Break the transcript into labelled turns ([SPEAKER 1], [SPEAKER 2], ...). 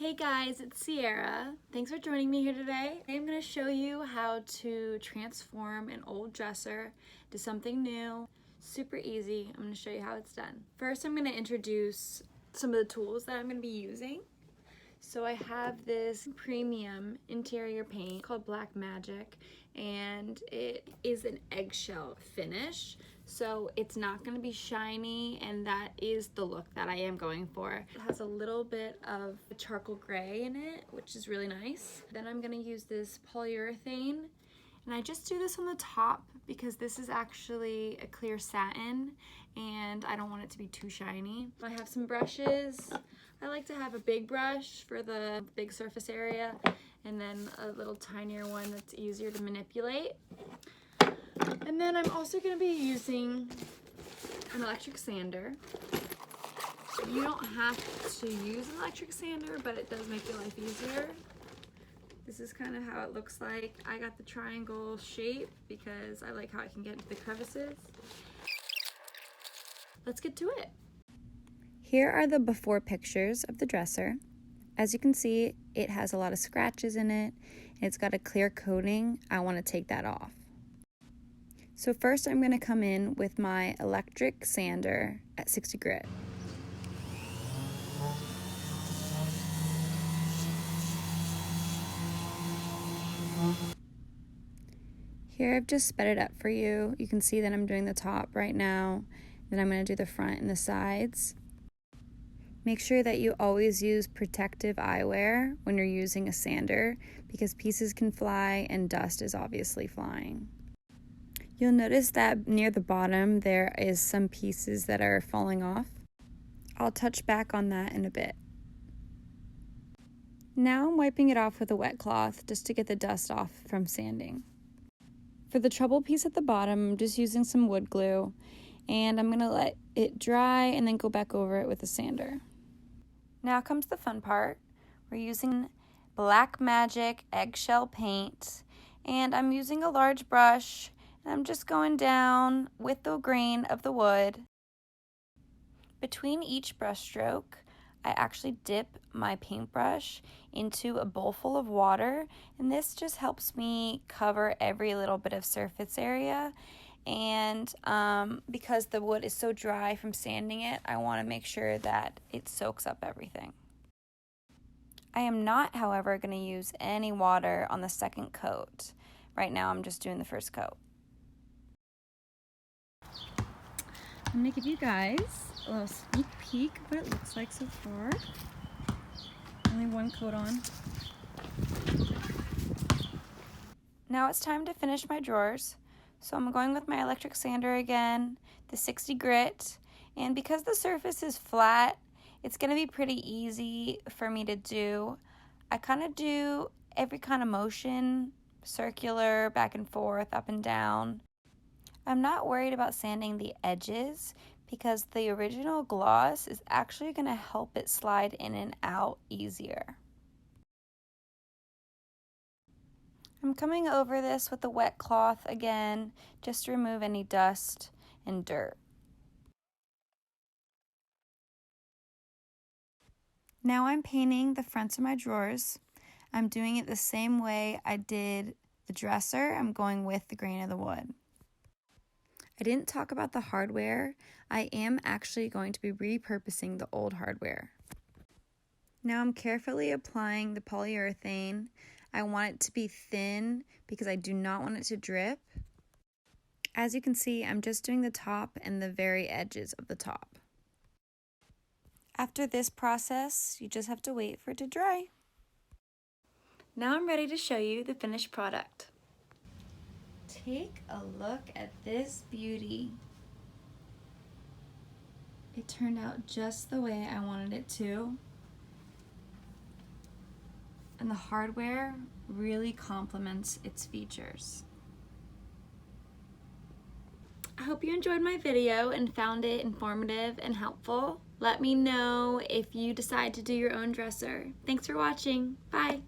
[SPEAKER 1] Hey guys, it's Ciera. Thanks for joining me here today. I'm going to show you how to transform an old dresser to something new. Super easy. I'm going to show you how it's done. First, I'm going to introduce some of the tools that I'm going to be using. So I have this premium interior paint called Black Magic, and it is an eggshell finish. So it's not going to be shiny, and that is the look that I am going for. It has a little bit of charcoal gray in it, which is really nice. Then I'm going to use this polyurethane, and I just do this on the top because this is actually a clear satin and I don't want it to be too shiny. I have some brushes. I like to have a big brush for the big surface area and then a little tinier one that's easier to manipulate. And then I'm also going to be using an electric sander. You don't have to use an electric sander, but it does make your life easier. This is kind of how it looks like. I got the triangle shape because I like how I can get into the crevices. Let's get to it.
[SPEAKER 2] Here are the before pictures of the dresser. As you can see, it has a lot of scratches in it, and it's got a clear coating. I want to take that off. So first I'm going to come in with my electric sander at 60 grit. Here I've just sped it up for you. You can see that I'm doing the top right now. Then I'm going to do the front and the sides. Make sure that you always use protective eyewear when you're using a sander because pieces can fly and dust is obviously flying. You'll notice that near the bottom there is some pieces that are falling off. I'll touch back on that in a bit. Now I'm wiping it off with a wet cloth just to get the dust off from sanding. For the trouble piece at the bottom, I'm just using some wood glue, and I'm going to let it dry and then go back over it with a sander. Now comes the fun part. We're using Black Magic eggshell paint, and I'm using a large brush, and I'm just going down with the grain of the wood. Between each brush stroke, I actually dip my paintbrush into a bowl full of water, and this just helps me cover every little bit of surface area. And because the wood is so dry from sanding it, I want to make sure that it soaks up everything. I am not, however, going to use any water on the second coat. Right now I'm just doing the first coat. I'm going to give you guys a little sneak peek of what it looks like so far. Only one coat on. Now it's time to finish my drawers. So I'm going with my electric sander again, the 60 grit, and because the surface is flat, it's going to be pretty easy for me to do. I kind of do every kind of motion, circular, back and forth, up and down. I'm not worried about sanding the edges because the original gloss is actually going to help it slide in and out easier. I'm coming over this with a wet cloth again, just to remove any dust and dirt. Now I'm painting the fronts of my drawers. I'm doing it the same way I did the dresser. I'm going with the grain of the wood. I didn't talk about the hardware. I am actually going to be repurposing the old hardware. Now I'm carefully applying the polyurethane. I want it to be thin because I do not want it to drip. As you can see, I'm just doing the top and the very edges of the top. After this process, you just have to wait for it to dry. Now I'm ready to show you the finished product. Take a look at this beauty. It turned out just the way I wanted it to. And the hardware really complements its features. I hope you enjoyed my video and found it informative and helpful. Let me know if you decide to do your own dresser. Thanks for watching. Bye.